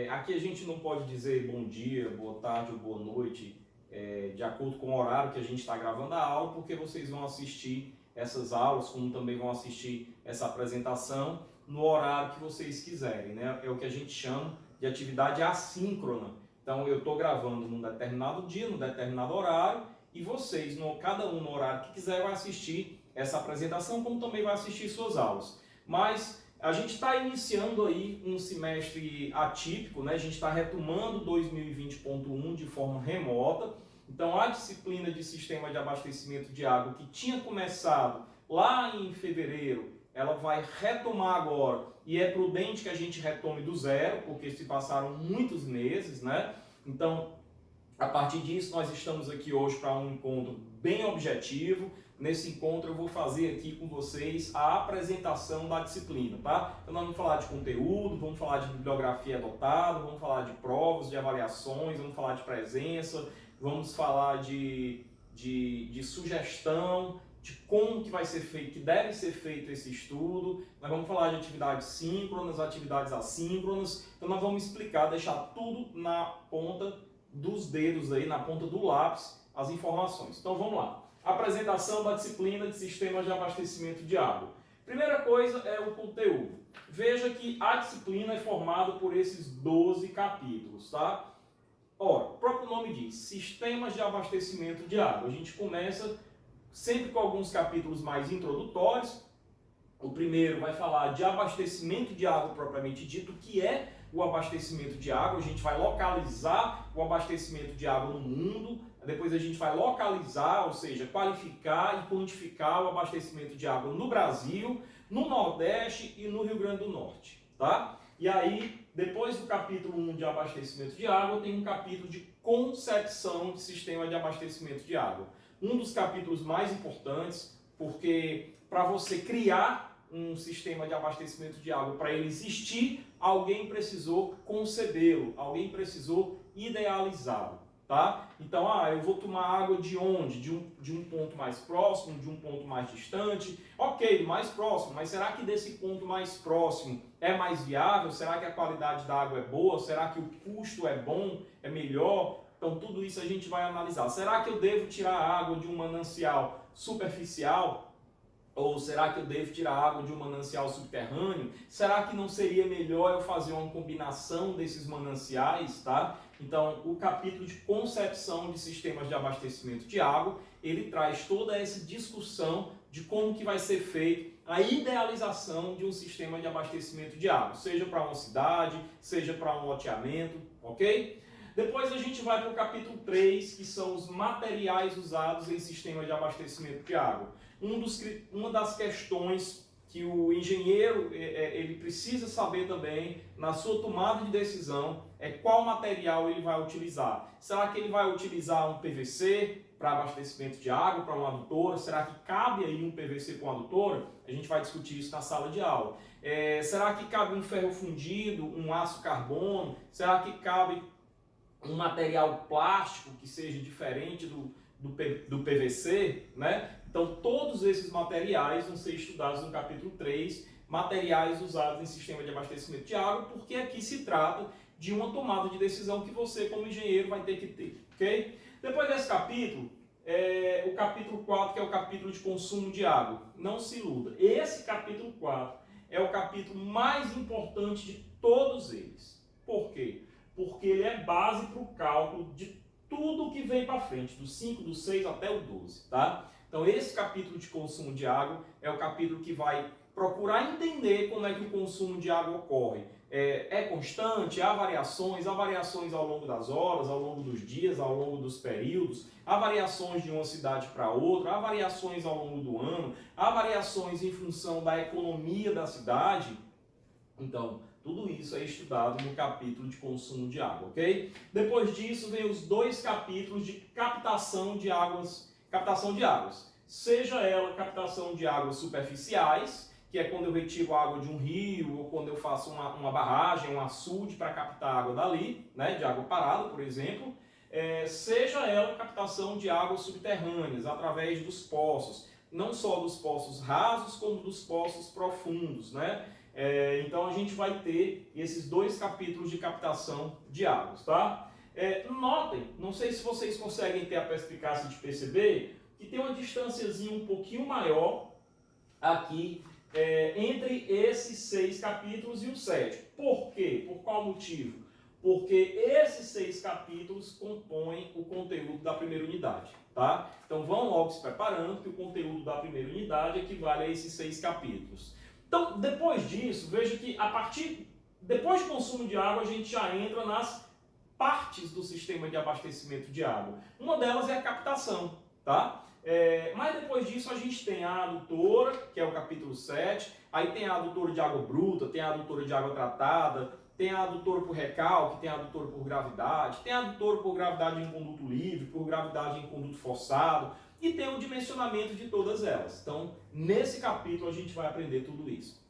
Aqui a gente não pode dizer bom dia, boa tarde ou boa noite, de acordo com o horário que a gente está gravando a aula, porque vocês vão assistir essas aulas, como também vão assistir essa apresentação no horário que vocês quiserem, né? É o que a gente chama de atividade assíncrona. Então eu estou gravando num determinado dia, num determinado horário, e vocês, cada um no horário que quiser, vai assistir essa apresentação, como também vai assistir suas aulas. Mas a gente está iniciando aí um semestre atípico, né? A gente está retomando 2020.1 de forma remota. Então a disciplina de sistema de abastecimento de água, que tinha começado lá em fevereiro, ela vai retomar agora. E é prudente que a gente retome do zero, porque se passaram muitos meses, né? Então, a partir disso, nós estamos aqui hoje para um encontro bem objetivo. Nesse encontro eu vou fazer aqui com vocês a apresentação da disciplina, tá? Então nós vamos falar de conteúdo, vamos falar de bibliografia adotada, vamos falar de provas, de avaliações, vamos falar de presença, vamos falar de sugestão, de como que vai ser feito, que deve ser feito esse estudo. Nós vamos falar de atividades síncronas, atividades assíncronas. Então nós vamos explicar, deixar tudo na ponta dos dedos aí, na ponta do lápis, as informações. Então vamos lá. Apresentação da disciplina de sistemas de abastecimento de água. Primeira coisa é o conteúdo. Veja que a disciplina é formada por esses 12 capítulos, tá? Ora, o próprio nome diz, sistemas de abastecimento de água. A gente começa sempre com alguns capítulos mais introdutórios. O primeiro vai falar de abastecimento de água propriamente dito, o que é o abastecimento de água. A gente vai localizar o abastecimento de água no mundo. Depois a gente vai localizar, ou seja, qualificar e quantificar o abastecimento de água no Brasil, no Nordeste e no Rio Grande do Norte, tá? E aí, depois do capítulo 1 de abastecimento de água, tem um capítulo de concepção de sistema de abastecimento de água. Um dos capítulos mais importantes, porque para você criar um sistema de abastecimento de água, para ele existir, alguém precisou concebê-lo, alguém precisou idealizá-lo. Tá? Então, eu vou tomar água de onde? De um ponto mais próximo, de um ponto mais distante. Ok, do mais próximo, mas será que desse ponto mais próximo é mais viável? Será que a qualidade da água é boa? Será que o custo é bom, é melhor? Então, tudo isso a gente vai analisar. Será que eu devo tirar a água de um manancial superficial? Ou será que eu devo tirar água de um manancial subterrâneo? Será que não seria melhor eu fazer uma combinação desses mananciais, tá? Então, o capítulo de concepção de sistemas de abastecimento de água, ele traz toda essa discussão de como que vai ser feita a idealização de um sistema de abastecimento de água, seja para uma cidade, seja para um loteamento, ok? Depois a gente vai para o capítulo 3, que são os materiais usados em sistema de abastecimento de água. Uma das questões que o engenheiro ele precisa saber também na sua tomada de decisão é qual material ele vai utilizar. Será que ele vai utilizar um PVC para abastecimento de água, para uma adutora? Será que cabe aí um PVC com adutora? A gente vai discutir isso na sala de aula. Será que cabe um ferro fundido, um aço carbono? Será que cabe um material plástico que seja diferente do PVC, né? Então, todos esses materiais vão ser estudados no capítulo 3, materiais usados em sistema de abastecimento de água, porque aqui se trata de uma tomada de decisão que você, como engenheiro, vai ter que ter, ok? Depois desse capítulo, o capítulo 4, que é o capítulo de consumo de água. Não se iluda, esse capítulo 4 é o capítulo mais importante de todos eles. Por quê? Porque ele é base para o cálculo de tudo que vem para frente, do 5, do 6 até o 12, tá? Então esse capítulo de consumo de água é o capítulo que vai procurar entender como é que o consumo de água ocorre. É constante, há variações ao longo das horas, ao longo dos dias, ao longo dos períodos, há variações de uma cidade para outra, há variações ao longo do ano, há variações em função da economia da cidade. Então, tudo isso é estudado no capítulo de consumo de água, ok? Depois disso, vem os 2 capítulos de captação de águas. Seja ela captação de águas superficiais, que é quando eu retiro água de um rio, ou quando eu faço uma barragem, um açude para captar água dali, né, de água parada, por exemplo. Seja ela captação de águas subterrâneas, através dos poços, não só dos poços rasos, como dos poços profundos, né? Então a gente vai ter esses 2 capítulos de captação de águas, tá? Notem, não sei se vocês conseguem ter a perspicácia de perceber que tem uma distânciazinha um pouquinho maior aqui entre esses 6 capítulos e o 7. Por quê? Por qual motivo? Porque esses 6 capítulos compõem o conteúdo da primeira unidade, tá? Então vão logo se preparando que o conteúdo da primeira unidade equivale a esses 6 capítulos. Então, depois disso, veja que depois do consumo de água, a gente já entra nas partes do sistema de abastecimento de água. Uma delas é a captação, tá? Mas depois disso a gente tem a adutora, que é o capítulo 7, aí tem a adutora de água bruta, tem a adutora de água tratada, tem a adutora por recalque, tem a adutora por gravidade, tem a adutora por gravidade em conduto livre, por gravidade em conduto forçado, e tem o dimensionamento de todas elas. Então, nesse capítulo a gente vai aprender tudo isso.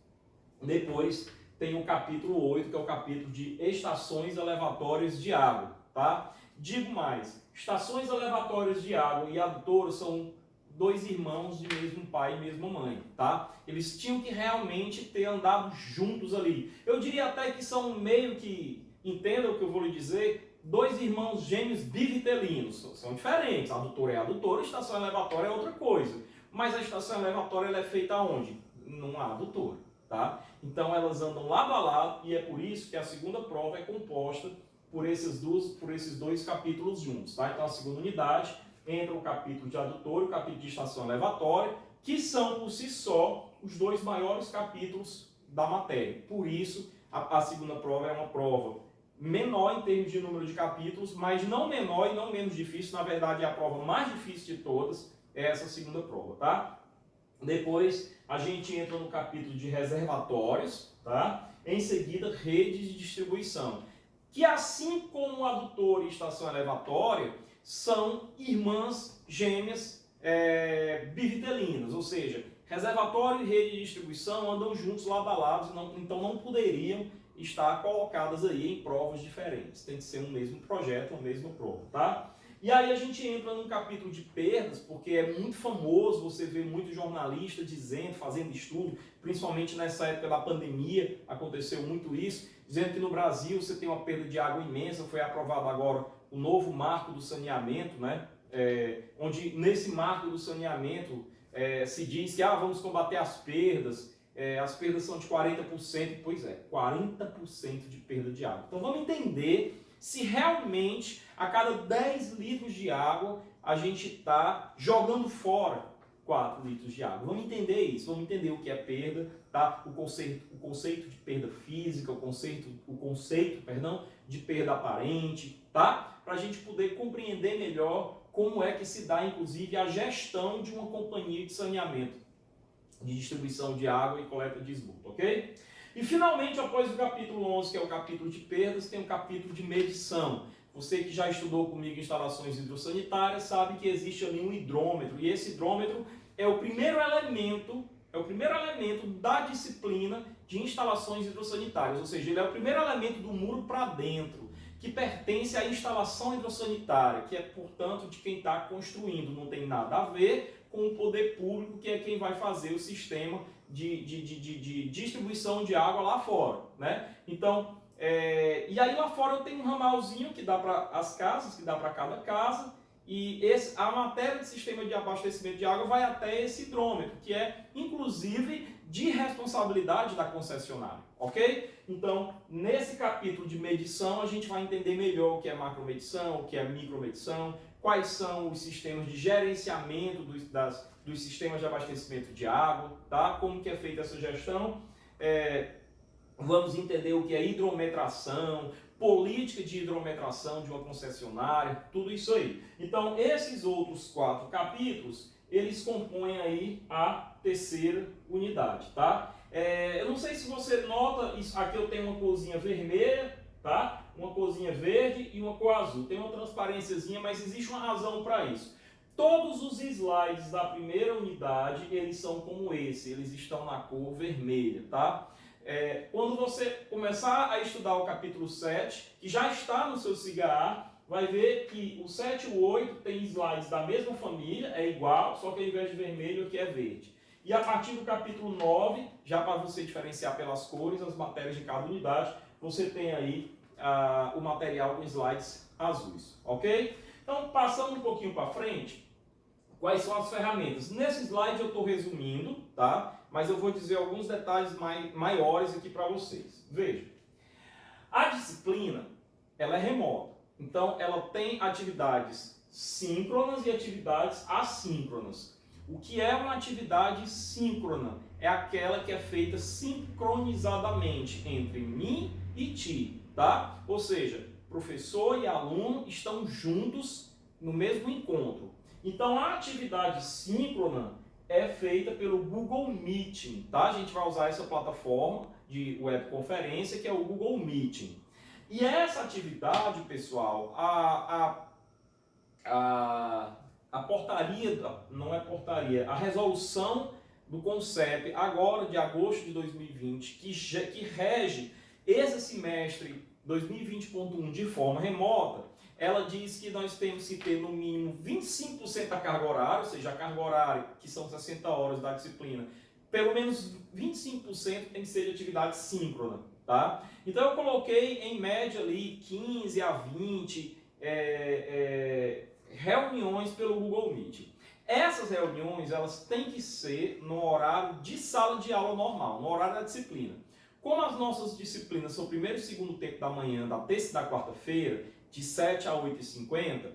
Depois tem o capítulo 8, que é o capítulo de estações elevatórias de água, tá? Digo mais, estações elevatórias de água e adutora são 2 irmãos de mesmo pai e mesma mãe, tá? Eles tinham que realmente ter andado juntos ali. Eu diria até que são meio que, entenda o que eu vou lhe dizer, 2 irmãos gêmeos bivitelinos. São diferentes, a adutora é a adutora, a estação elevatória é outra coisa. Mas a estação elevatória ela é feita onde? Numa adutora, tá? Então elas andam lado a lado e é por isso que a segunda prova é composta por esses 2 capítulos juntos, tá? Então a segunda unidade entra o capítulo de adutora e o capítulo de estação elevatória, que são por si só os 2 maiores capítulos da matéria. Por isso a segunda prova é uma prova menor em termos de número de capítulos, mas não menor e não menos difícil. Na verdade é a prova mais difícil de todas, é essa segunda prova, tá? Depois a gente entra no capítulo de reservatórios, tá? Em seguida, redes de distribuição, que assim como o adutor e estação elevatória, são irmãs gêmeas bivitelinas, ou seja, reservatório e rede de distribuição andam juntos lado a lado, então não poderiam estar colocadas aí em provas diferentes. Tem que ser um mesmo projeto, uma mesma prova, tá? E aí a gente entra num capítulo de perdas, porque é muito famoso, você vê muito jornalista dizendo, fazendo estudo, principalmente nessa época da pandemia, aconteceu muito isso, dizendo que no Brasil você tem uma perda de água imensa. Foi aprovado agora o novo marco do saneamento, né? Onde nesse marco do saneamento se diz que vamos combater as perdas são de 40%, pois é, 40% de perda de água. Então vamos entender se realmente a cada 10 litros de água a gente está jogando fora 4 litros de água. Vamos entender isso, vamos entender o que é perda, tá? O conceito de perda física, o conceito de perda aparente, tá? Para a gente poder compreender melhor como é que se dá, inclusive, a gestão de uma companhia de saneamento, de distribuição de água e coleta de esgoto, ok? E finalmente, após o capítulo 11, que é o capítulo de perdas, tem o capítulo de medição. Você que já estudou comigo instalações hidrossanitárias sabe que existe ali um hidrômetro, e esse hidrômetro é o primeiro elemento da disciplina de instalações hidrossanitárias, ou seja, ele é o primeiro elemento do muro para dentro, que pertence à instalação hidrossanitária, que é, portanto, de quem está construindo. Não tem nada a ver com o poder público, que é quem vai fazer o sistema de distribuição de água lá fora, né? Então, e aí lá fora eu tenho um ramalzinho que dá para as casas, que dá para cada casa, e a matéria de sistema de abastecimento de água vai até esse hidrômetro, que é, inclusive, de responsabilidade da concessionária, ok? Então, nesse capítulo de medição, a gente vai entender melhor o que é macromedição, o que é micromedição, quais são os sistemas de gerenciamento dos sistemas de abastecimento de água, tá? Como que é feita essa gestão. Vamos entender o que é hidrometração, política de hidrometração de uma concessionária, tudo isso aí. Então, esses outros 4 capítulos, eles compõem aí a terceira unidade, tá? Eu não sei se você nota, aqui eu tenho uma corzinha vermelha, tá? Uma corzinha verde e uma cor azul. Tem uma transparênciazinha, mas existe uma razão para isso. Todos os slides da primeira unidade, eles são como esse, eles estão na cor vermelha, tá? Quando você começar a estudar o capítulo 7, que já está no seu SIGA, vai ver que o 7 e o 8 tem slides da mesma família, é igual, só que ao invés de vermelho aqui é verde. E a partir do capítulo 9, já para você diferenciar pelas cores as matérias de cada unidade, você tem aí o material com slides azuis, ok? Então, passando um pouquinho para frente, quais são as ferramentas? Nesse slide eu estou resumindo, tá? Mas eu vou dizer alguns detalhes maiores aqui para vocês. Veja, a disciplina, ela é remota. Então, ela tem atividades síncronas e atividades assíncronas. O que é uma atividade síncrona? É aquela que é feita sincronizadamente entre mim e ti, tá? Ou seja, professor e aluno estão juntos no mesmo encontro. Então, a atividade síncrona é feita pelo Google Meeting, tá? A gente vai usar essa plataforma de webconferência que é o Google Meeting. E essa atividade, pessoal, a portaria, não é portaria, a resolução do CONCEP, agora de agosto de 2020, que rege esse semestre 2020.1 de forma remota, ela diz que nós temos que ter no mínimo 25% da carga horária, ou seja, a carga horária, que são 60 horas da disciplina, pelo menos 25% tem que ser de atividade síncrona, tá? Então eu coloquei em média ali 15 a 20 reuniões pelo Google Meet. Essas reuniões, elas têm que ser no horário de sala de aula normal, no horário da disciplina. Como as nossas disciplinas são o primeiro e segundo tempo da manhã, da terça e da quarta-feira, de 7 a 8h50,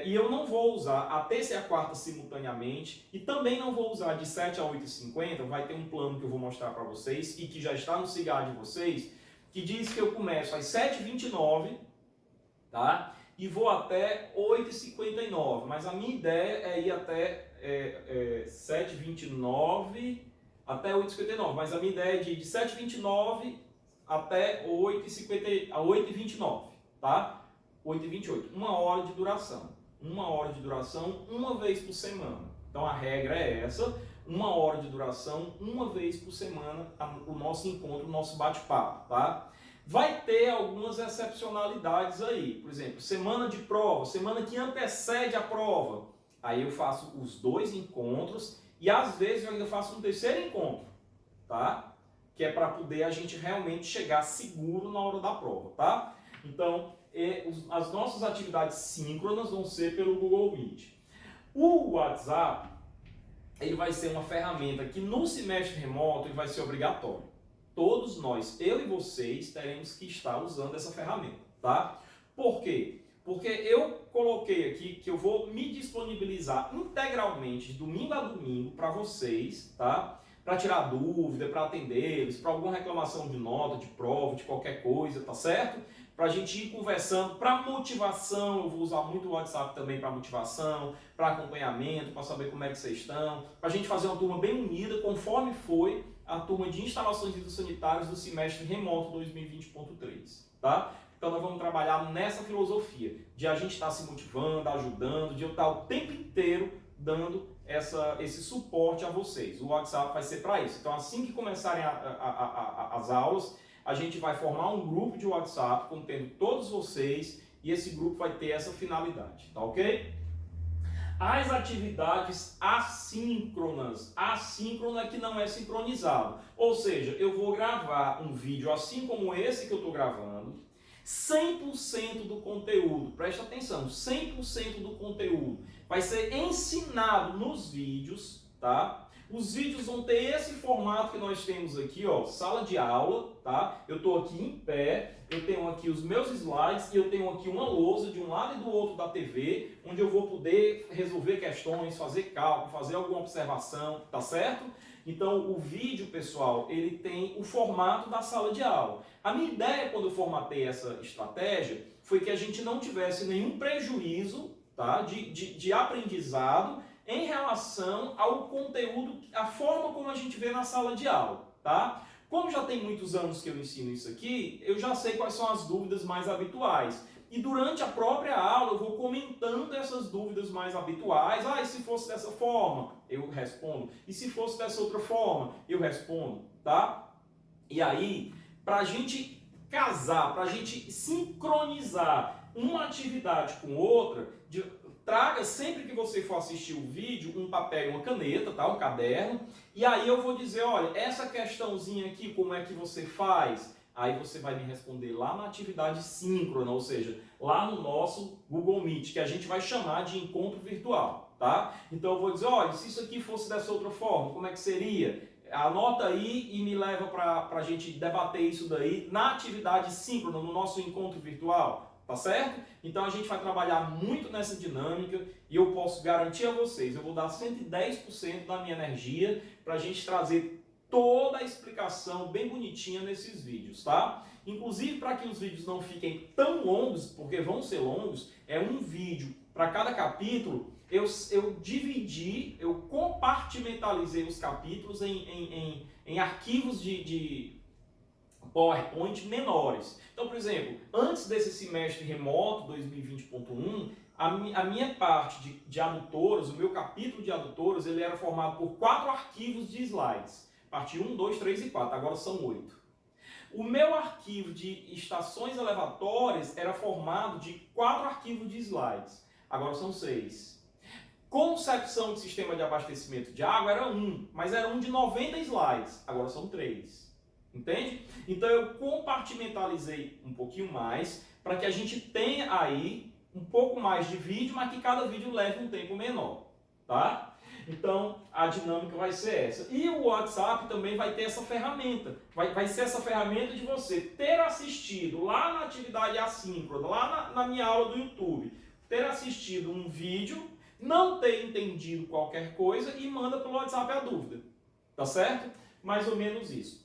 e eu não vou usar a terça e a quarta simultaneamente, e também não vou usar de 7 a 8h50, vai ter um plano que eu vou mostrar para vocês, e que já está no CIGAR de vocês, que diz que eu começo às 7h29, tá? E vou até 8h59, mas a minha ideia é ir até 7h29 até 8h59, mas a minha ideia é de 7h29 até 8h29, tá? 8h28, 1 hora de duração, 1 hora de duração, uma vez por semana. Então a regra é essa, 1 hora de duração, uma vez por semana, o nosso encontro, o nosso bate-papo, tá? Vai ter algumas excepcionalidades aí, por exemplo, semana de prova, semana que antecede a prova, aí eu faço os 2 encontros e às vezes eu ainda faço um terceiro encontro, tá? Que é para poder a gente realmente chegar seguro na hora da prova, tá? Então, as nossas atividades síncronas vão ser pelo Google Meet. O WhatsApp, ele vai ser uma ferramenta que no semestre remoto ele vai ser obrigatório. Todos nós, eu e vocês, teremos que estar usando essa ferramenta, tá? Por quê? Porque eu coloquei aqui que eu vou me disponibilizar integralmente de domingo a domingo para vocês, tá? Para tirar dúvida, para atendê-los, para alguma reclamação de nota, de prova, de qualquer coisa, tá certo? Para a gente ir conversando, para motivação, eu vou usar muito o WhatsApp também para motivação, para acompanhamento, para saber como é que vocês estão, para a gente fazer uma turma bem unida, conforme foi a turma de instalações hidrossanitárias do semestre remoto 2020.3, tá? Então nós vamos trabalhar nessa filosofia de a gente estar se motivando, ajudando, de eu estar o tempo inteiro dando esse suporte a vocês. O WhatsApp vai ser para isso. Então assim que começarem as aulas, a gente vai formar um grupo de WhatsApp contendo todos vocês e esse grupo vai ter essa finalidade, tá ok? As atividades assíncronas. Assíncrona que não é sincronizado. Ou seja, eu vou gravar um vídeo assim como esse que eu estou gravando, 100% do conteúdo, presta atenção, 100% do conteúdo vai ser ensinado nos vídeos, tá? Os vídeos vão ter esse formato que nós temos aqui, ó, sala de aula, tá? Eu estou aqui em pé, eu tenho aqui os meus slides e eu tenho aqui uma lousa de um lado e do outro da TV, onde eu vou poder resolver questões, fazer cálculo, fazer alguma observação, tá certo? Então, o vídeo, pessoal, ele tem o formato da sala de aula. A minha ideia, quando eu formatei essa estratégia, foi que a gente não tivesse nenhum prejuízo, tá, de aprendizado em relação ao conteúdo, a forma como a gente vê na sala de aula, tá? Como já tem muitos anos que eu ensino isso aqui, eu já sei quais são as dúvidas mais habituais. E durante a própria aula eu vou comentando essas dúvidas mais habituais. Ah, e se fosse dessa forma? Eu respondo. E se fosse dessa outra forma? Eu respondo, tá? E aí, para a gente casar, para a gente sincronizar uma atividade com outra, traga sempre que você for assistir o vídeo um papel e uma caneta, tá? Um caderno. E aí eu vou dizer, olha, essa questãozinha aqui, como é que você faz? Aí você vai me responder lá na atividade síncrona, ou seja, lá no nosso Google Meet, que a gente vai chamar de encontro virtual, tá? Então eu vou dizer, olha, se isso aqui fosse dessa outra forma, como é que seria? Anota aí e me leva para a gente debater isso daí na atividade síncrona, no nosso encontro virtual, tá certo? Então a gente vai trabalhar muito nessa dinâmica e eu posso garantir a vocês, eu vou dar 110% da minha energia para a gente trazer toda a explicação bem bonitinha nesses vídeos, tá? Inclusive, para que os vídeos não fiquem tão longos, porque vão ser longos, é um vídeo para cada capítulo. Eu compartimentalizei os capítulos em arquivos de PowerPoint menores. Então, por exemplo, antes desse semestre remoto 2020.1, a minha parte de adutoras, o meu capítulo de adutoras, ele era formado por 4 arquivos de slides. Parte 1, 2, 3 e 4, agora são 8. O meu arquivo de estações elevatórias era formado de 4 arquivos de slides, agora são 6. Concepção de sistema de abastecimento de água era 1, mas era um de 90 slides, agora são 3. Entende? Então eu compartimentalizei um pouquinho mais para que a gente tenha aí um pouco mais de vídeo, mas que cada vídeo leve um tempo menor, tá? Então a dinâmica vai ser essa. E o WhatsApp também vai ter essa ferramenta. Vai ser essa ferramenta de você ter assistido lá na atividade assíncrona, lá na minha aula do YouTube, ter assistido um vídeo, não ter entendido qualquer coisa e manda pelo WhatsApp a dúvida. Tá certo? Mais ou menos isso.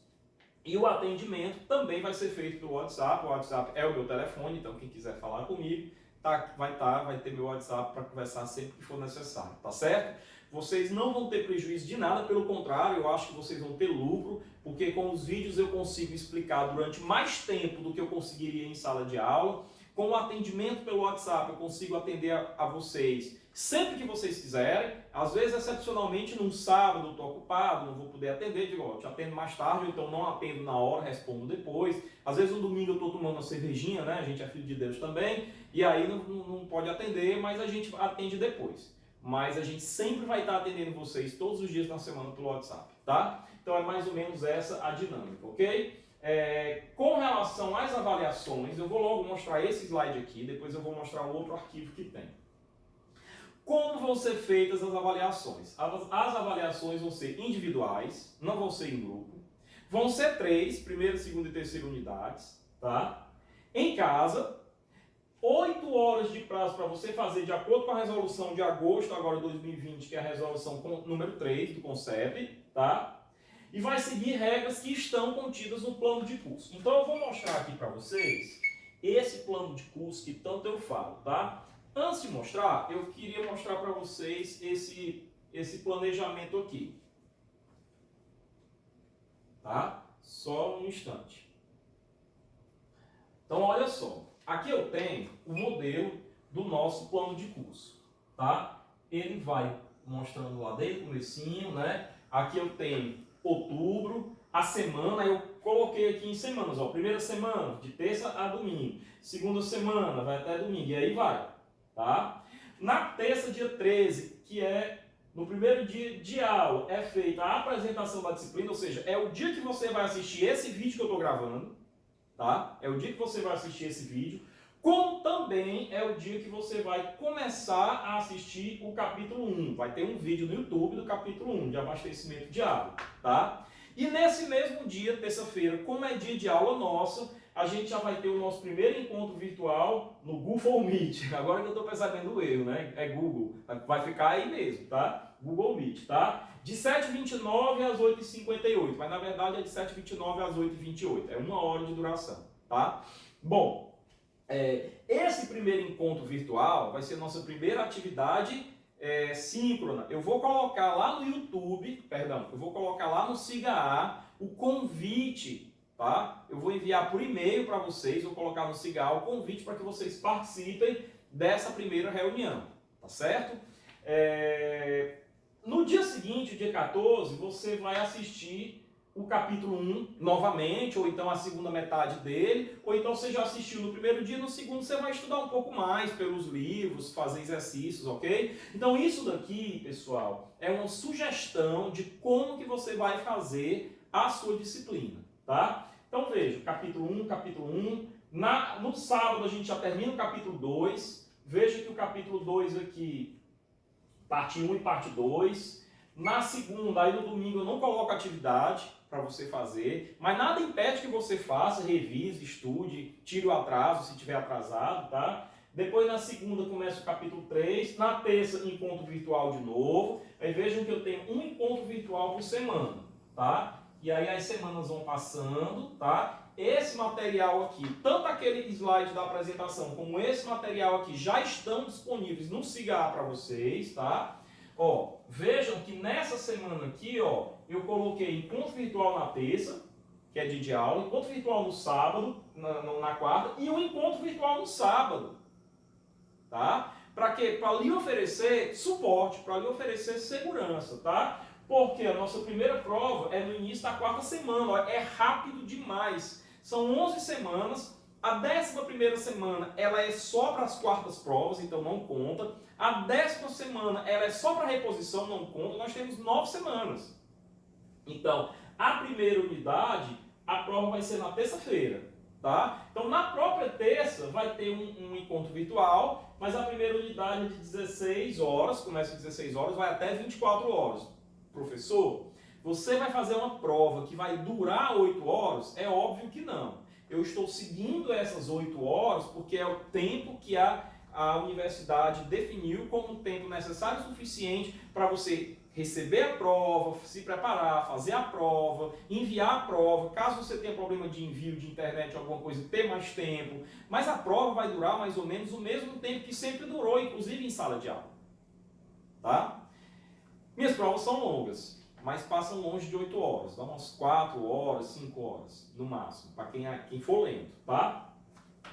E o atendimento também vai ser feito pelo WhatsApp. O WhatsApp é o meu telefone, então quem quiser falar comigo, vai ter meu WhatsApp para conversar sempre que for necessário, tá certo? Vocês não vão ter prejuízo de nada, pelo contrário, eu acho que vocês vão ter lucro, porque com os vídeos eu consigo explicar durante mais tempo do que eu conseguiria em sala de aula. Com o atendimento pelo WhatsApp eu consigo atender a vocês sempre que vocês quiserem. Às vezes, excepcionalmente, num sábado eu estou ocupado, não vou poder atender, digo, ó, te atendo mais tarde, ou então não atendo na hora, respondo depois. Às vezes, no domingo eu estou tomando uma cervejinha, né? A gente é filho de Deus também, e aí não pode atender, mas a gente atende depois. Mas a gente sempre vai estar atendendo vocês todos os dias na semana pelo WhatsApp, tá? Então é mais ou menos essa a dinâmica, ok? Com relação às avaliações, eu vou logo mostrar esse slide aqui, depois eu vou mostrar o outro arquivo que tem. Como vão ser feitas as avaliações? As avaliações vão ser individuais, não vão ser em grupo. Vão ser 3, primeira, segunda e terceira unidades, tá? Em casa, 8 horas de prazo para você fazer de acordo com a resolução de agosto, agora de 2020, que é a resolução número 3 do CONCEP, tá? E vai seguir regras que estão contidas no plano de curso. Então eu vou mostrar aqui para vocês esse plano de curso que tanto eu falo, tá? Antes de mostrar, eu queria mostrar para vocês esse planejamento aqui. Tá? Só um instante. Então, olha só. Aqui eu tenho o modelo do nosso plano de curso. Tá? Ele vai mostrando lá desde o comecinho, né? Aqui eu tenho outubro, a semana, eu coloquei aqui em semanas. Ó, primeira semana, de terça a domingo. Segunda semana, vai até domingo. E aí vai. Tá? Na terça, dia 13, que é no primeiro dia de aula, é feita a apresentação da disciplina, ou seja, é o dia que você vai assistir esse vídeo que eu estou gravando, tá? É o dia que você vai assistir esse vídeo, como também é o dia que você vai começar a assistir o capítulo 1. Vai ter um vídeo no YouTube do capítulo 1, de abastecimento de água, tá? E nesse mesmo dia, terça-feira, como é dia de aula nossa, a gente já vai ter o nosso primeiro encontro virtual no Google Meet. Agora que eu estou percebendo o erro, né? É Google. Vai ficar aí mesmo, tá? Google Meet, tá? De 7h29 às 8h58. Mas na verdade é de 7h29 às 8h28. É 1 hora de duração, tá? Bom, esse primeiro encontro virtual vai ser nossa primeira atividade síncrona. Eu vou colocar lá no YouTube, eu vou colocar lá no SIGA o convite. Tá? Eu vou enviar por e-mail para vocês, vou colocar no SIGA o convite para que vocês participem dessa primeira reunião, tá certo? No dia seguinte, dia 14, você vai assistir o capítulo 1 novamente, ou então a segunda metade dele, ou então você já assistiu no primeiro dia, no segundo você vai estudar um pouco mais pelos livros, fazer exercícios, ok? Então isso daqui, pessoal, é uma sugestão de como que você vai fazer a sua disciplina, tá? Então veja, capítulo 1, no sábado a gente já termina o capítulo 2, veja que o capítulo 2 aqui, parte 1 e parte 2, na segunda, aí no domingo eu não coloco atividade para você fazer, mas nada impede que você faça, revise, estude, tire o atraso se estiver atrasado, tá? Depois na segunda começa o capítulo 3, na terça encontro virtual de novo, aí vejam que eu tenho um encontro virtual por semana, tá? E aí as semanas vão passando, tá? Esse material aqui, tanto aquele slide da apresentação como esse material aqui já estão disponíveis no Siga para vocês, tá? Ó, vejam que nessa semana aqui, ó, eu coloquei encontro virtual na terça, que é dia de aula, encontro virtual no sábado, na quarta, e um encontro virtual no sábado, tá? Para quê? Para lhe oferecer suporte, para lhe oferecer segurança, tá? Porque a nossa primeira prova é no início da quarta semana, ó, é rápido demais. São 11 semanas, a 11ª semana ela é só para as quartas provas, então não conta. A 10ª semana ela é só para reposição, não conta. Nós temos 9 semanas. Então, a primeira unidade, a prova vai ser na terça-feira, tá? Então, na própria terça vai ter um encontro virtual, mas a primeira unidade é de 16 horas, começa às 16 horas, vai até 24 horas. Professor, você vai fazer uma prova que vai durar 8 horas? É óbvio que não. Eu estou seguindo essas 8 horas porque é o tempo que a universidade definiu como um tempo necessário e suficiente para você receber a prova, se preparar, fazer a prova, enviar a prova. Caso você tenha problema de envio de internet ou alguma coisa, ter mais tempo. Mas a prova vai durar mais ou menos o mesmo tempo que sempre durou, inclusive em sala de aula. Tá? Minhas provas são longas, mas passam longe de 8 horas. Dá umas 4 horas, 5 horas, no máximo, para quem for lento, tá?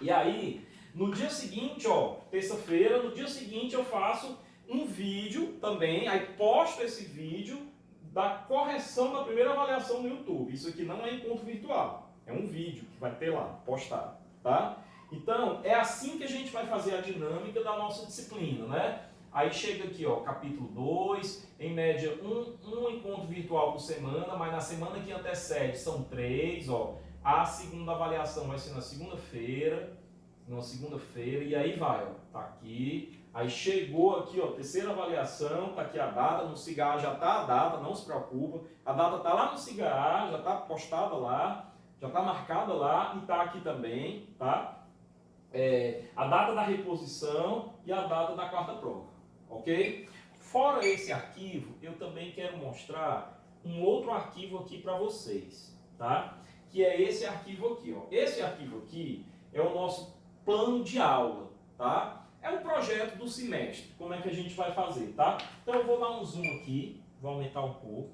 E aí, no dia seguinte, ó, terça-feira, no dia seguinte eu faço um vídeo também, aí posto esse vídeo da correção da primeira avaliação no YouTube. Isso aqui não é encontro virtual, é um vídeo que vai ter lá, postado, tá? Então, é assim que a gente vai fazer a dinâmica da nossa disciplina, né? Aí chega aqui, ó, capítulo 2, em média um encontro virtual por semana, mas na semana que antecede são 3, ó. A segunda avaliação vai ser na segunda-feira, e aí vai, ó, tá aqui. Aí chegou aqui, ó, terceira avaliação, tá aqui a data, no Siga já tá a data, não se preocupa. A data tá lá no Siga, já tá postada lá, já tá marcada lá e tá aqui também, tá? A data da reposição e a data da quarta prova. Ok? Fora esse arquivo, eu também quero mostrar um outro arquivo aqui para vocês, tá? Que é esse arquivo aqui, ó. Esse arquivo aqui é o nosso plano de aula, tá? É um projeto do semestre. Como é que a gente vai fazer, tá? Então eu vou dar um zoom aqui, vou aumentar um pouco,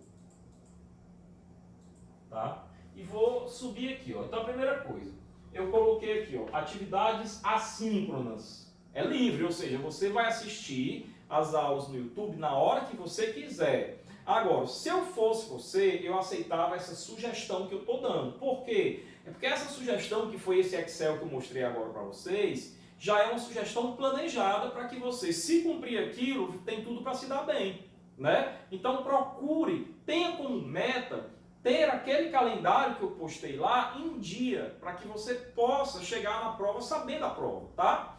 tá? E vou subir aqui, ó. Então a primeira coisa, eu coloquei aqui, ó, atividades assíncronas. É livre, ou seja, você vai assistir as aulas no YouTube na hora que você quiser. Agora, se eu fosse você, eu aceitava essa sugestão que eu estou dando. Por quê? É porque essa sugestão, que foi esse Excel que eu mostrei agora para vocês, já é uma sugestão planejada para que você, se cumprir aquilo, tem tudo para se dar bem, né? Então procure, tenha como meta ter aquele calendário que eu postei lá em dia, para que você possa chegar na prova sabendo a prova, tá?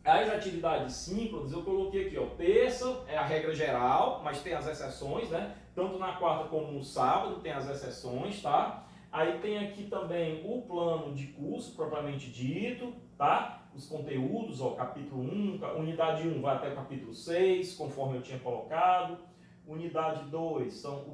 As atividades síncronas, eu coloquei aqui, ó, terça é a regra geral, mas tem as exceções, né? Tanto na quarta como no sábado tem as exceções, tá? Aí tem aqui também o plano de curso, propriamente dito, tá? Os conteúdos, ó, capítulo 1, unidade 1 vai até o capítulo 6, conforme eu tinha colocado. Unidade 2 são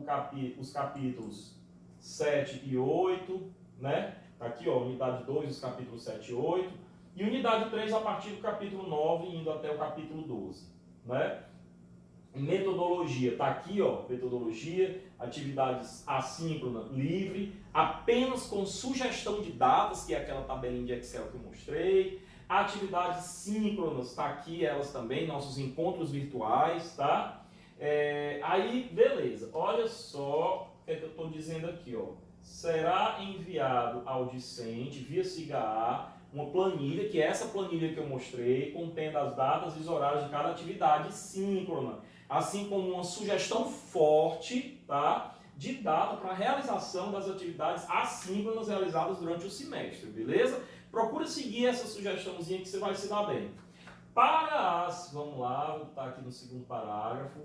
os capítulos 7 e 8, né? Tá aqui, ó, unidade 2, os capítulos 7 e 8. E unidade 3 a partir do capítulo 9, indo até o capítulo 12, né? Metodologia, está aqui, ó, metodologia, atividades assíncrona, livre, apenas com sugestão de datas, que é aquela tabelinha de Excel que eu mostrei. Atividades síncronas, está aqui elas também, nossos encontros virtuais, tá? Aí, beleza, olha só o que é que eu estou dizendo aqui, ó? Será enviado ao discente, via SIGA-A, uma planilha, que é essa planilha que eu mostrei, contendo as datas e os horários de cada atividade síncrona, assim como uma sugestão forte, tá, de data para a realização das atividades assíncronas realizadas durante o semestre, beleza? Procura seguir essa sugestãozinha que você vai se dar bem. Para as, vamos lá, vou estar aqui no segundo parágrafo.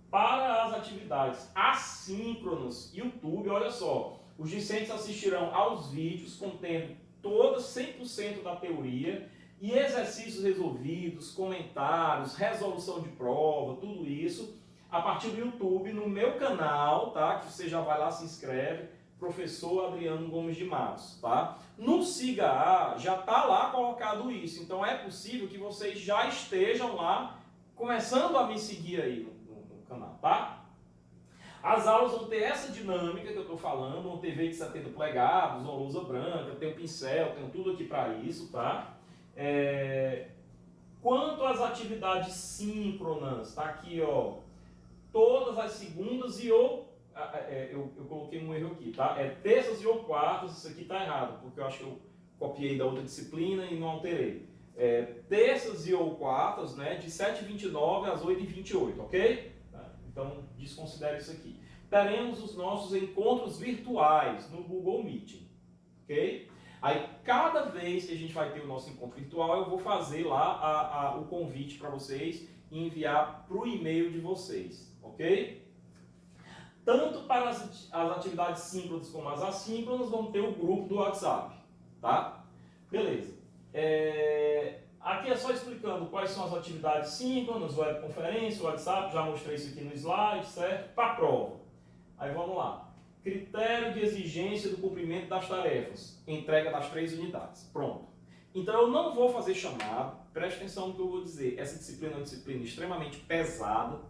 Para as atividades assíncronas, YouTube, olha só, os discentes assistirão aos vídeos contendo toda 100% da teoria e exercícios resolvidos, comentários, resolução de prova, tudo isso a partir do YouTube no meu canal, tá? Que você já vai lá, se inscreve, Professor Adriano Gomes de Matos, tá? No SIGA-A já tá lá colocado isso, então é possível que vocês já estejam lá começando a me seguir aí no canal, tá? As aulas vão ter essa dinâmica que eu estou falando, uma TV de 70 polegadas, uma lousa branca, tem um pincel, tem tudo aqui para isso, tá? Quanto às atividades síncronas, tá aqui, ó, todas as segundas e ou, eu coloquei um erro aqui, tá? Terças e ou quartas, isso aqui tá errado, porque eu acho que eu copiei da outra disciplina e não alterei. Terças e ou quartas, né, de 7h29 às 8h28, ok? Então, desconsidere isso aqui. Teremos os nossos encontros virtuais no Google Meeting, ok? Aí, cada vez que a gente vai ter o nosso encontro virtual, eu vou fazer lá o convite para vocês e enviar para o e-mail de vocês, ok? Tanto para as atividades síncronas como as assíncronas, vamos ter o grupo do WhatsApp, tá? Beleza. Aqui é só explicando quais são as atividades síncronas, webconferência, WhatsApp, já mostrei isso aqui no slide, certo? Para a prova. Aí vamos lá. Critério de exigência do cumprimento das tarefas. Entrega das 3 unidades. Pronto. Então eu não vou fazer chamado, preste atenção no que eu vou dizer. Essa disciplina é uma disciplina extremamente pesada.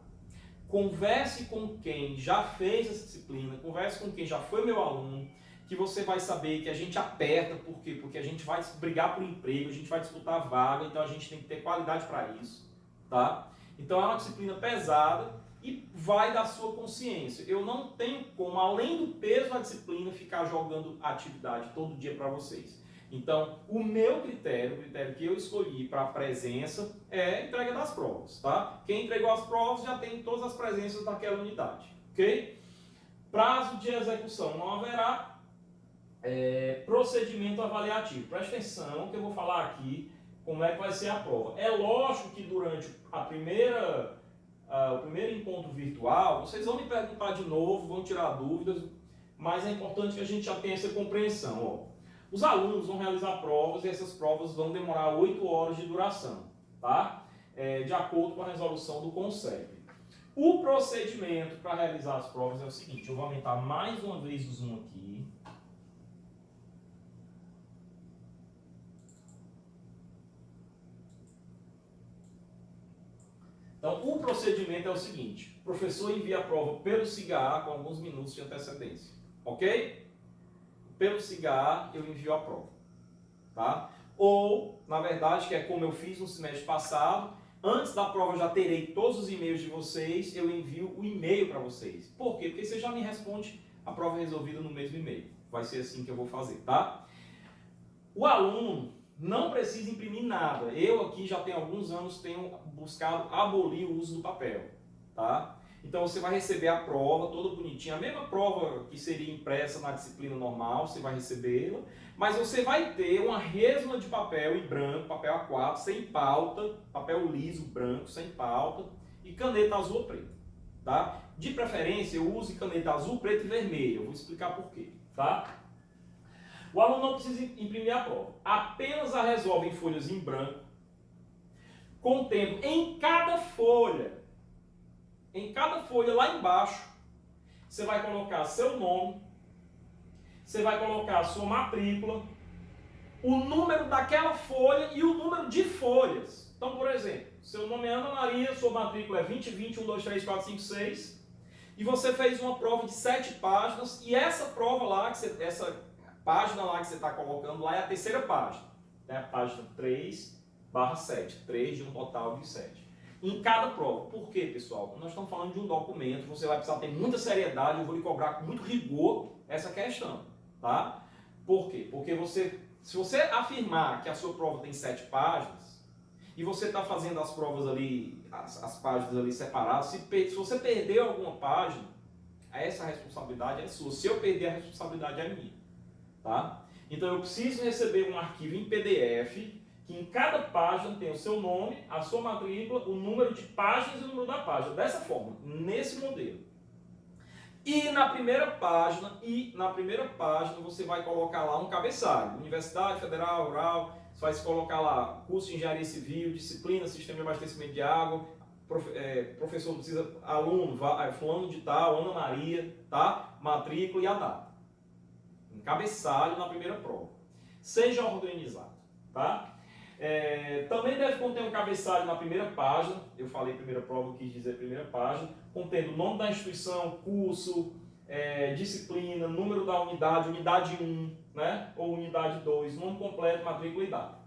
Converse com quem já fez essa disciplina, converse com quem já foi meu aluno, que você vai saber que a gente aperta, por quê? Porque a gente vai brigar por emprego, a gente vai disputar vaga, então a gente tem que ter qualidade para isso, tá? Então é uma disciplina pesada e vai da sua consciência. Eu não tenho como, além do peso da disciplina, ficar jogando atividade todo dia para vocês. Então, o meu critério, o critério que eu escolhi para a presença é a entrega das provas, tá? Quem entregou as provas já tem todas as presenças daquela unidade, ok? Prazo de execução não haverá. Procedimento avaliativo. Preste atenção que eu vou falar aqui como é que vai ser a prova. É lógico que durante o primeiro encontro virtual, vocês vão me perguntar de novo, vão tirar dúvidas, mas é importante que a gente já tenha essa compreensão. Ó. Os alunos vão realizar provas e essas provas vão demorar 8 horas de duração, tá? De acordo com a resolução do CONCEP. O procedimento para realizar as provas é o seguinte, eu vou aumentar mais uma vez o zoom aqui. Então, o procedimento é o seguinte, o professor envia a prova pelo SIGA-A com alguns minutos de antecedência, ok? Pelo SIGA-A eu envio a prova, tá? Ou, na verdade, que é como eu fiz no semestre passado, antes da prova eu já terei todos os e-mails de vocês, eu envio o e-mail para vocês. Por quê? Porque você já me responde a prova resolvida no mesmo e-mail. Vai ser assim que eu vou fazer, tá? O aluno não precisa imprimir nada. Eu aqui já tenho alguns anos tenho buscado abolir o uso do papel, tá? Então você vai receber a prova toda bonitinha, a mesma prova que seria impressa na disciplina normal, você vai recebê-la, mas você vai ter uma resma de papel em branco, papel A4, sem pauta, papel liso branco, sem pauta e caneta azul ou preta, tá? De preferência eu use caneta azul, preta e vermelha, eu vou explicar por quê, tá? O aluno não precisa imprimir a prova, apenas a resolve em folhas em branco, contendo em cada folha lá embaixo, você vai colocar seu nome, você vai colocar a sua matrícula, o número daquela folha e o número de folhas. Então, por exemplo, seu nome é Ana Maria, sua matrícula é 2020 1, 2, 3, 4, 5, 6, e você fez uma prova de 7 páginas, e essa prova lá, essa página lá que você está colocando lá é a terceira página, né? A página 3/7, 3 de um total de 7. em cada prova. Por quê, pessoal? Nós estamos falando de um documento, você vai precisar ter muita seriedade, eu vou lhe cobrar com muito rigor essa questão, tá? Por quê? Porque se você afirmar que a sua prova tem 7 páginas, e você está fazendo as provas ali, as páginas ali separadas, se você perder alguma página, essa responsabilidade é sua. Se eu perder, a responsabilidade é minha, tá? Então eu preciso receber um arquivo em PDF, que em cada página tem o seu nome, a sua matrícula, o número de páginas e o número da página. Dessa forma, nesse modelo. E na primeira página você vai colocar lá um cabeçalho. Universidade Federal Rural, você vai colocar lá curso de Engenharia Civil, disciplina, Sistema de Abastecimento de Água, professor precisa, aluno, fulano de tal, Ana Maria, tá? Matrícula e a data. Um cabeçalho na primeira prova. Seja organizado, tá? Também deve conter um cabeçalho na primeira página, eu falei primeira prova, eu quis dizer primeira página, contendo o nome da instituição, curso, disciplina, número da unidade, unidade 1, né? Ou unidade 2, nome completo, matrícula e data.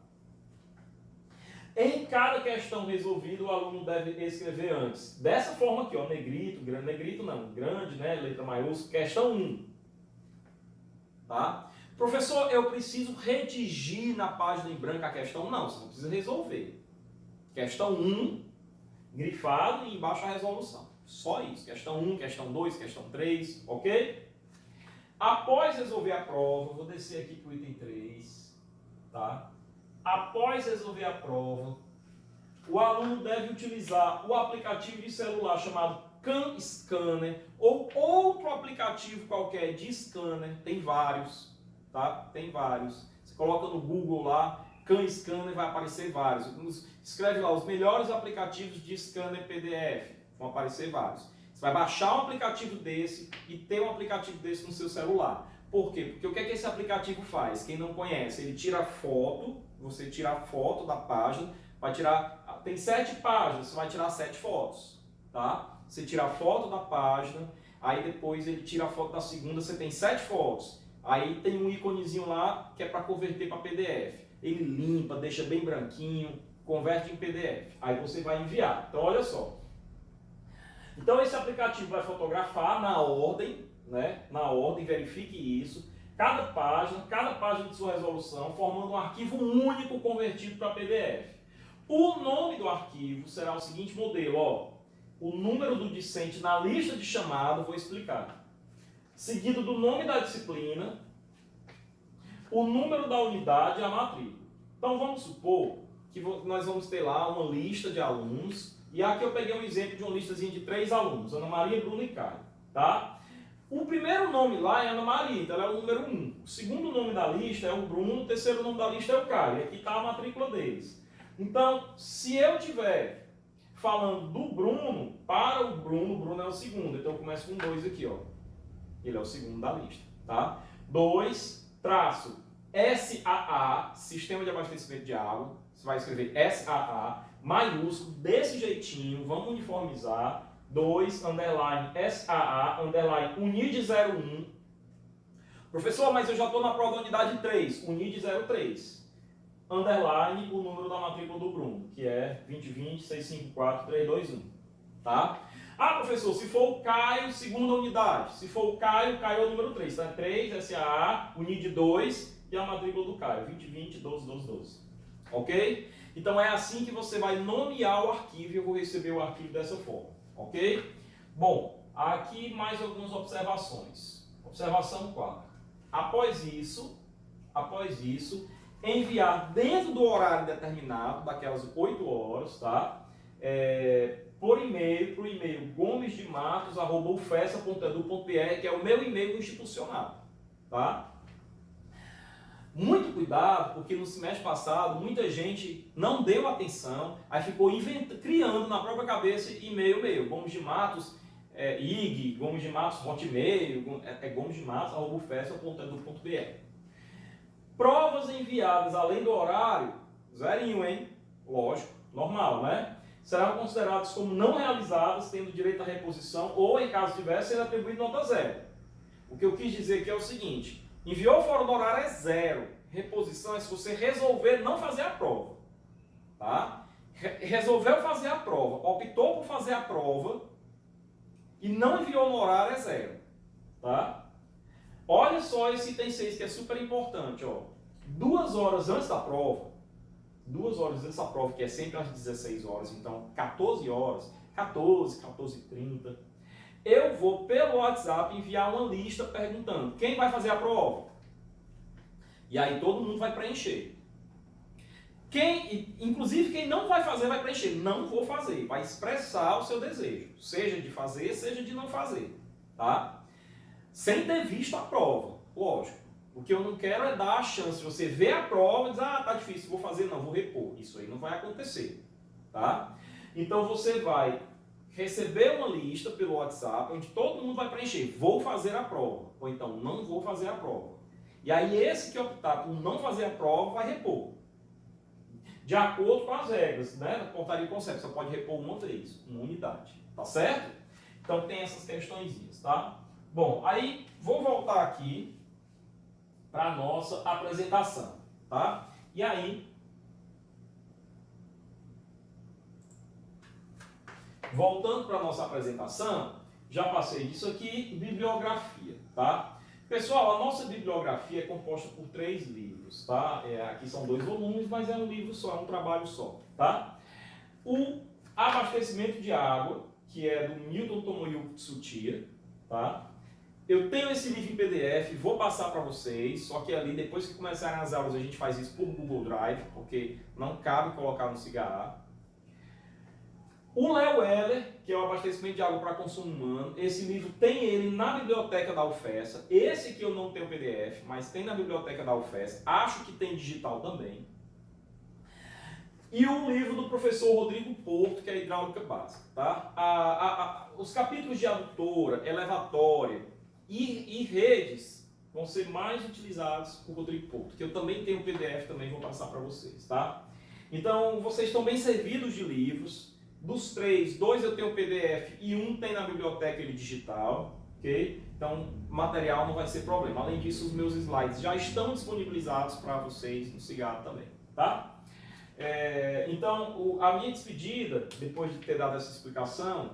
Em cada questão resolvida, o aluno deve escrever antes. Dessa forma aqui, ó, negrito, grande, né? Letra maiúscula, questão 1. Tá? Professor, eu preciso redigir na página em branco a questão? Não, você não precisa resolver. Questão 1, grifado e embaixo a resolução. Só isso. Questão 1, questão 2, questão 3, ok? Após resolver a prova, vou descer aqui para o item 3, tá? Após resolver a prova, o aluno deve utilizar o aplicativo de celular chamado CanScanner ou outro aplicativo qualquer de scanner, tem vários. Tá? Tem vários. Você coloca no Google lá, CanScanner, vai aparecer vários. Escreve lá os melhores aplicativos de scanner PDF, vão aparecer vários. Você vai baixar um aplicativo desse e ter um aplicativo desse no seu celular. Por quê? Porque o que é que esse aplicativo faz? Quem não conhece, ele tira foto, você tira a foto da página, vai tirar, tem 7 páginas, você vai tirar 7 fotos, tá? Você tira a foto da página, aí depois ele tira a foto da segunda, você tem 7 fotos. Aí tem um íconezinho lá que é para converter para PDF. Ele limpa, deixa bem branquinho, converte em PDF. Aí você vai enviar. Então olha só. Então esse aplicativo vai fotografar na ordem, né? Na ordem, verifique isso. Cada página de sua resolução, formando um arquivo único convertido para PDF. O nome do arquivo será o seguinte modelo, ó. O número do discente na lista de chamado, vou explicar. Seguido do nome da disciplina, o número da unidade e a matrícula. Então vamos supor que nós vamos ter lá uma lista de alunos, e aqui eu peguei um exemplo de uma listazinha de 3 alunos, Ana Maria, Bruno e Caio, tá? O primeiro nome lá é Ana Maria, então ela é o número 1. O segundo nome da lista é o Bruno, o terceiro nome da lista é o Caio, e aqui está a matrícula deles. Então, se eu tiver falando do Bruno, para o Bruno é o segundo, então eu começo com 2 aqui, ó. Ele é o segundo da lista, tá? 2, traço, SAA, Sistema de Abastecimento de Água. Você vai escrever SAA, maiúsculo, desse jeitinho, vamos uniformizar. 2, underline, SAA, underline, UNID 01. Professor, mas eu já estou na prova da unidade 3, UNID 03. Underline, o número da matrícula do Bruno, que é 2020-654-321, tá? Ah, professor, se for o Caio, segunda unidade. Se for o Caio é o número 3, tá? 3, SAA, UNID 2 e a matrícula do Caio, 2020-12-12-12. Ok? Então é assim que você vai nomear o arquivo e eu vou receber o arquivo dessa forma. Ok? Bom, aqui mais algumas observações. Observação 4. Após isso, enviar dentro do horário determinado, daquelas 8 horas, tá? Por e-mail, para o e-mail gomesdematos@ufesa.edu.br, que é o meu e-mail institucional, tá? Muito cuidado, porque no semestre passado muita gente não deu atenção, aí ficou criando na própria cabeça e-mail meu, Gomes de Matos, IG, Gomes de Matos, Hotmail, gomesdematos@ufesa.edu.br. Provas enviadas além do horário, zerinho, hein? Lógico, normal, né? Serão consideradas como não realizadas, tendo direito à reposição ou, em caso diverso, sendo atribuído nota 0. O que eu quis dizer aqui é o seguinte: enviou fora do horário é 0. Reposição é se você resolver não fazer a prova. Tá? resolveu fazer a prova, optou por fazer a prova e não enviou no horário, é 0. Tá? Olha só esse item 6 que é super importante. Ó. 2 horas antes da prova, 2 horas antes da prova, que é sempre às 16 horas, então 14 horas, 14, 14h30, eu vou pelo WhatsApp enviar uma lista perguntando quem vai fazer a prova. E aí todo mundo vai preencher. Inclusive quem não vai fazer vai preencher. Não vou fazer. Vai expressar o seu desejo. Seja de fazer, seja de não fazer. Tá? Sem ter visto a prova. Lógico. O que eu não quero é dar a chance de você ver a prova e dizer, tá difícil, vou fazer, não, vou repor. Isso aí não vai acontecer. Tá? Então você vai receber uma lista pelo WhatsApp onde todo mundo vai preencher. Vou fazer a prova. Ou então, não vou fazer a prova. E aí esse que optar por não fazer a prova vai repor. De acordo com as regras, né? Da portaria concept, você pode repor uma vez, uma unidade, tá certo? Então tem essas questõezinhas, tá? Bom, aí vou voltar aqui para a nossa apresentação, tá? E aí, voltando para a nossa apresentação, já passei disso aqui, bibliografia, tá? Pessoal, a nossa bibliografia é composta por 3 livros, tá? Aqui são 2 volumes, mas é um livro só, é um trabalho só, tá? O Abastecimento de Água, que é do Milton Tomoyuki Tsuchiya, tá? Eu tenho esse livro em PDF, vou passar para vocês, só que ali, depois que começarem as aulas, a gente faz isso por Google Drive, porque não cabe colocar no cigarro. O Léo Weller, que é o Abastecimento de Água para Consumo Humano, esse livro tem ele na biblioteca da UFESA. Esse aqui eu não tenho PDF, mas tem na biblioteca da UFESA. Acho que tem digital também. E o livro do professor Rodrigo Porto, que é a Hidráulica Básica. Tá? Os capítulos de adutora, elevatória e redes vão ser mais utilizados por Rodrigo Porto, que eu também tenho PDF, também vou passar para vocês. Tá? Então, vocês estão bem servidos de livros. Dos 3, 2 eu tenho PDF e 1 tem na biblioteca ele digital, ok? Então, material não vai ser problema. Além disso, os meus slides já estão disponibilizados para vocês no cigarro também, tá? Então, a minha despedida, depois de ter dado essa explicação,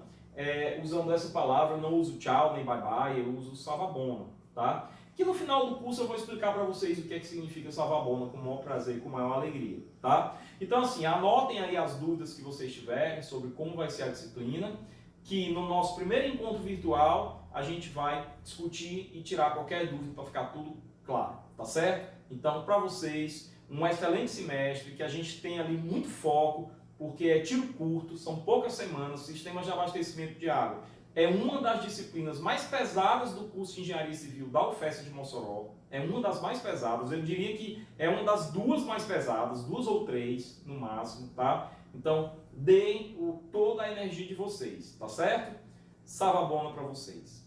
usando essa palavra, eu não uso tchau nem bye bye, eu uso savabona, tá? Que no final do curso eu vou explicar para vocês o que é que significa savabona com o maior prazer e com a maior alegria, tá? Então assim, anotem aí as dúvidas que vocês tiverem sobre como vai ser a disciplina, que no nosso primeiro encontro virtual a gente vai discutir e tirar qualquer dúvida para ficar tudo claro, tá certo? Então para vocês, um excelente semestre, que a gente tem ali muito foco, porque é tiro curto, são poucas semanas, sistemas de abastecimento de água. É uma das disciplinas mais pesadas do curso de Engenharia Civil da UFES de Mossoró. É uma das mais pesadas. Eu diria que é uma das 2 mais pesadas, 2 ou 3 no máximo, tá? Então, deem toda a energia de vocês, tá certo? Savabona para vocês.